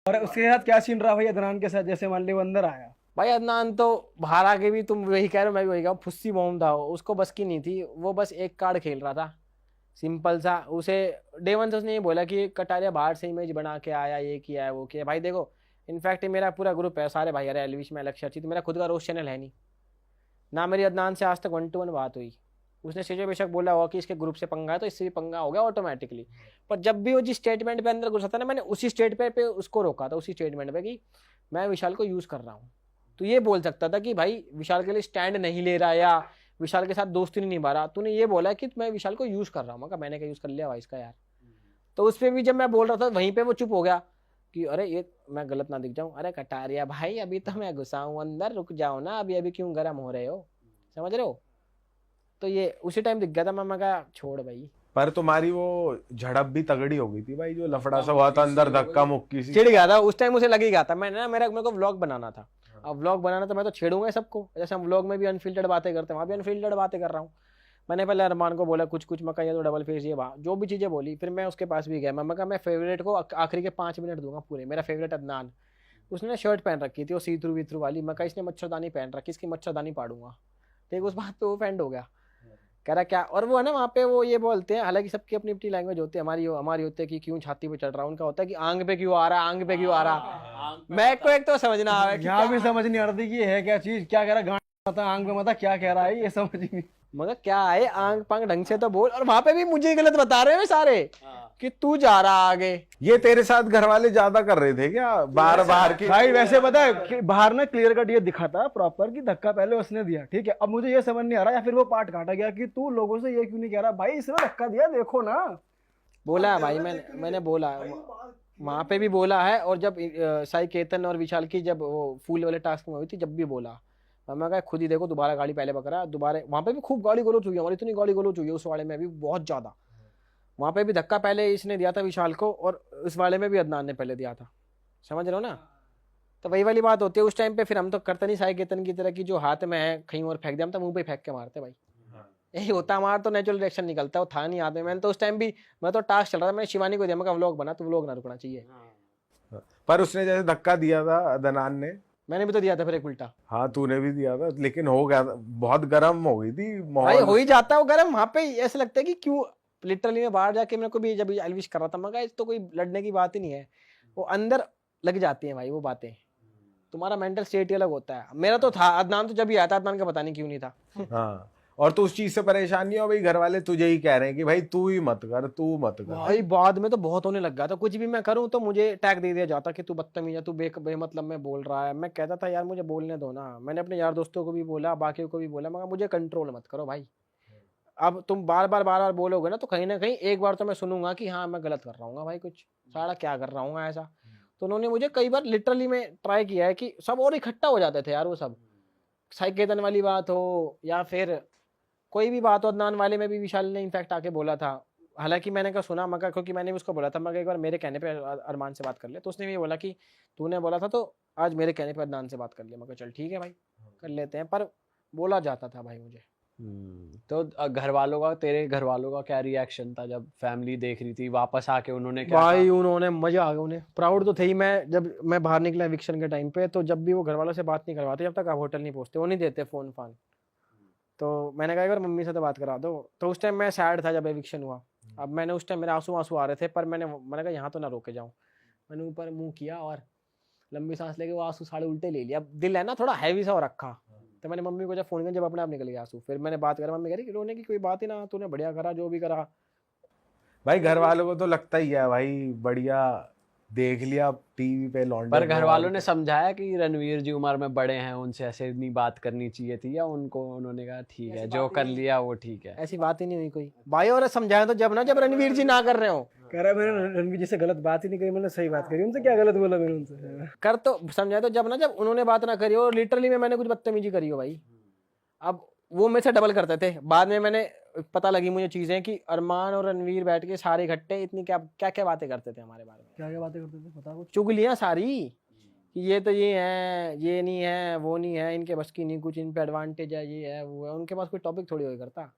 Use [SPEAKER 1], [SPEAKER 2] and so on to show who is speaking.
[SPEAKER 1] और उसके साथ क्या सीन रहा भाई अदनान के साथ, जैसे मान ली वो अंदर आया?
[SPEAKER 2] भाई अदनान तो बाहर आके भी तुम वही कह रहे हो, मैं भी वही कह रहा हूँ, फुस्सी मोम था उसको बस की नहीं थी, वो बस एक कार्ड खेल रहा था सिंपल सा। उसे डे वन से उसने ये बोला कि कटारिया बाहर से इमेज बना के आया, ये किया है वो किया है। भाई देखो इनफैक्ट मेरा पूरा ग्रुप है, सारे भाई अरे एलविश में अलग शर्ची, तो मेरा खुद का रोस्ट चैनल है नहीं ना। मेरी अदनान से आज तक 1-to-1 बात हुई। उसने सीधे बेशक बोला होगा कि इसके ग्रुप से पंगा है तो इससे भी पंगा हो गया ऑटोमेटिकली। पर जब भी वो जिस स्टेटमेंट पे अंदर घुसा था ना, मैंने उसी स्टेटमेंट पे उसको रोका था, उसी स्टेटमेंट पे कि मैं विशाल को यूज कर रहा हूँ। तो ये बोल सकता था कि भाई विशाल के लिए स्टैंड नहीं ले रहा या विशाल के साथ दोस्ती नहीं निभा रहा, तूने ये बोला कि मैं विशाल को यूज कर रहा हूँ। मैंने क्या यूज कर लिया भाई इसका यार। तो उस पर भी जब मैं बोल रहा था वहीं पे वो चुप हो गया कि अरे ये मैं गलत ना दिख जाऊं। अरे कटारिया भाई अभी तो मैं घुसा हूं अंदर, रुक जाओ ना, अभी अभी क्यों गर्म हो रहे हो, समझ रहे हो। तो ये उसी टाइम दिख गया था, मैं कहा छोड़ भाई।
[SPEAKER 3] पर तुम्हारी वो झड़प भी तगड़ी हो गई थी भाई, जो लफड़ा सा हुआ था अंदर, धक्का मुक्की सी।
[SPEAKER 2] चिढ़ गया था उस टाइम, उसे लग ही गया था। मैंने ना मेरे को व्लॉग बनाना था। अब व्लॉग बनाना तो मैं तो छेड़ूंगा ही सबको, जैसे हम व्लॉग में भी अनफिल्टर्ड बातें करते हैं वहाँ भी अनफिल्टर्ड बातें कर रहा हूँ। मैंने पहले अरमान को बोला कुछ कुछ, मैं ये तो डबल फेस ये जो भी चीजें बोली, फिर मैं उसके पास भी गया। मैं कहा मैं फेवरेट को आखिरी के 5 मिनट दूंगा पूरे, मेरा फेवरेट अदनान। उसने शर्ट पहन रखी थी वो सी थ्रू वी थ्रू वाली, मैं कहा इसने मच्छरदानी पहन रखी, इसकी मच्छरदानी पाड़ूंगा। ठीक, उस बात पे वो फेंड हो गया, कह रहा क्या। और वो है ना वहाँ पे वो ये बोलते हैं, हालांकि सबकी अपनी अपनी लैंग्वेज होती है, हमारी होती है कि क्यों छाती पे चढ़ रहा है, उनका होता है कि आंग पे क्यों आ रहा, आंग पे क्यों आ रहा। मैं को एक तो समझना आ
[SPEAKER 1] यहाँ भी समझ नहीं आ रही कि है क्या चीज, क्या कह रहा, गांड मता आंख में मता क्या कह रहा है, ये समझ नहीं।
[SPEAKER 2] मगर क्या है आंग पांग ढंग से तो बोल। और वहां पे भी मुझे गलत बता रहे हैं सारे कि तू जा रहा आगे।
[SPEAKER 3] ये तेरे साथ घर वाले ज्यादा कर रहे थे क्या, बार बार की?
[SPEAKER 1] भाई वैसे पता है कि बाहर ना क्लियर कट ये दिखा था प्रॉपर कि धक्का पहले उसने दिया, ठीक है। अब मुझे ये समझ नहीं आ रहा, या फिर वो पार्ट काटा गया कि तू लोगों से ये क्यों नहीं कह रहा भाई इसने धक्का दिया देखो ना।
[SPEAKER 2] बोला है भाई, मैंने बोला वहां पे भी बोला है। और जब साई केतन और विशाल की जब वो फूल वाले टास्क में हुई थी जब भी बोला, मैं कहा खुद ही देखो दोबारा गाड़ी पहले पकड़ा, दोबारा वहां पे भी खूब गाली गलोच हुई, हमारी इतनी गाली गलोच हुई उस वाले में भी बहुत ज्यादा। वहां पे भी धक्का पहले इसने दिया था विशाल को, और इस वाले में भी अदनान ने पहले दिया था, समझ रहे हो ना। तो वही वाली बात होती है उस टाइम पे। फिर हम तो करते नहीं साई केतन की तरह की जो हाथ में है कहीं और फेंक दिया, हम तो मुंह पे फेंक के मारते भाई। यही होता हमारा, तो नेचुरल रिएक्शन निकलता है, वो था नहीं याद में। मैंने तो उस टाइम भी, मैं तो टास्क चल रहा था, मैंने शिवानी को दिया, मैं व्लॉग बना तो व्लॉग ना रुकना चाहिए।
[SPEAKER 3] पर उसने जैसे धक्का दिया था अदनान ने,
[SPEAKER 2] मैंने भी तो दिया था फिर एक उल्टा।
[SPEAKER 3] हाँ तूने भी दिया था, लेकिन हो गया था, बहुत गर्म हो गई थी
[SPEAKER 2] भाई
[SPEAKER 3] माहौल।
[SPEAKER 2] हो ही जाता है वो गर्म वहां पे, ऐसा लगता है कि क्यों। लिटरली मैं बाहर जाके मेरे को भी जब एलविश कर रहा था, मैं कहा तो कोई लड़ने की बात ही नहीं है, वो अंदर लग जाती है भाई वो बातें। तुम्हारा मेंटल स्टेट ही अलग होता है। मेरा तो था, अदनान तो जब ही आया था, अदनान का पता नहीं क्यों नहीं था।
[SPEAKER 3] हाँ, और तो उस चीज से परेशान नहीं हो भाई, घर वाले तुझे ही कह रहे हैं कि भाई तू ही मत कर, तू मत कर।
[SPEAKER 2] भाई बाद में तो बहुत होने लग गया था, कुछ भी मैं करूं तो मुझे टैग दे दिया जाता कि तू बदतमीज है, तू बेमतलब में बोल रहा है। मैं कहता था यार मुझे बोलने दो ना। मैंने अपने यार दोस्तों को भी बोला, बाकी को भी बोला, मगर मुझे कंट्रोल मत करो भाई। अब तुम बार बार बोलोगे ना तो कहीं ना कहीं एक बार तो मैं सुनूंगा कि हाँ मैं गलत कर रहा हूँ भाई, कुछ सारा क्या कर रहा हूँ ऐसा। तो उन्होंने मुझे कई बार लिटरली में ट्राई किया है कि सब और इकट्ठा हो जाते थे यार वो सब, साइकेतन वाली बात हो या फिर कोई भी बात हो। अदनान वाले में भी विशाल ने इनफैक्ट आके बोला था, हालांकि मैंने कहा सुना, मगर क्योंकि मैंने भी उसको बोला था, मगर एक बार मेरे कहने पे अरमान से बात कर ले, तो उसने भी बोला कि तूने बोला था तो आज मेरे कहने पे अदनान से बात कर ले। मगर चल ठीक है भाई कर लेते हैं, पर बोला जाता था भाई मुझे।
[SPEAKER 4] तो घर वालों का, तेरे घर वालों का क्या रिएक्शन था जब फैमिली देख रही थी वापस आके, उन्होंने क्या
[SPEAKER 2] भाई
[SPEAKER 4] कहा?
[SPEAKER 2] उन्होंने मजा आ गया, उन्हें प्राउड तो थे ही। मैं जब मैं बाहर निकला एविक्शन के टाइम पे, तो जब भी वो घर वालों से बात नहीं करवाते जब तक आप होटल नहीं पहुंचते, वो नहीं देते फोन फान। तो मैंने कहा एक बार मम्मी से तो बात करा दो। तो उस टाइम मैं सैड था जब एविक्शन हुआ। अब मैंने उस टाइम मेरे आंसू आंसू आ रहे थे, पर मैंने कहा यहाँ तो ना रोके जाऊँ। मैंने ऊपर मुंह किया और लंबी सांस लेके वो आंसू साढ़े उल्टे ले लिया। अब दिल है ना थोड़ा हैवी सा हो रखा। तो मैंने मम्मी को जब फोन किया, जब अपने आप निकल गया आंसू, फिर मैंने बात करा, मम्मी कह रही रोने की कोई बात ही ना, तूने बढ़िया करा जो भी करा।
[SPEAKER 3] भाई घर वालों को तो लगता ही है भाई, बढ़िया देख लिया टीवी पे लौंडे
[SPEAKER 4] पर घर
[SPEAKER 3] को,
[SPEAKER 4] वालों
[SPEAKER 3] और
[SPEAKER 4] ने समझाया कि रणवीर जी उम्र में बड़े हैं, उनसे ऐसे नहीं बात करनी चाहिए थी, या उनको उन्होंने कहा ठीक है जो कर लिया वो ठीक है?
[SPEAKER 2] ऐसी बात ही नहीं हुई कोई भाई। और समझाया तो जब रणवीर जी ना कर रहे हो।
[SPEAKER 1] कह रहा है मैंने रणवीर जी से गलत बात ही नहीं करी, मैंने सही बात करी। उनसे क्या गलत बोला मैंने उनसे?
[SPEAKER 2] कर तो समझाया तो जब उन्होंने बात ना करी हो, और लिटरली में मैंने कुछ बदतमीजी करी हो भाई। अब वो मेरे से डबल करते थे। बाद में मैंने पता लगी मुझे चीजें कि अरमान और रणवीर बैठ के सारे इकट्ठे इतनी क्या क्या क्या बातें करते थे हमारे बारे में।
[SPEAKER 1] क्या क्या बातें करते थे पता कुछ?
[SPEAKER 2] चुगलियां सारी कि ये तो ये है, ये नहीं है, वो नहीं है, इनके बस की नहीं, कुछ इन पे एडवांटेज है, ये है वो है। उनके पास कोई टॉपिक थोड़ी हो करता।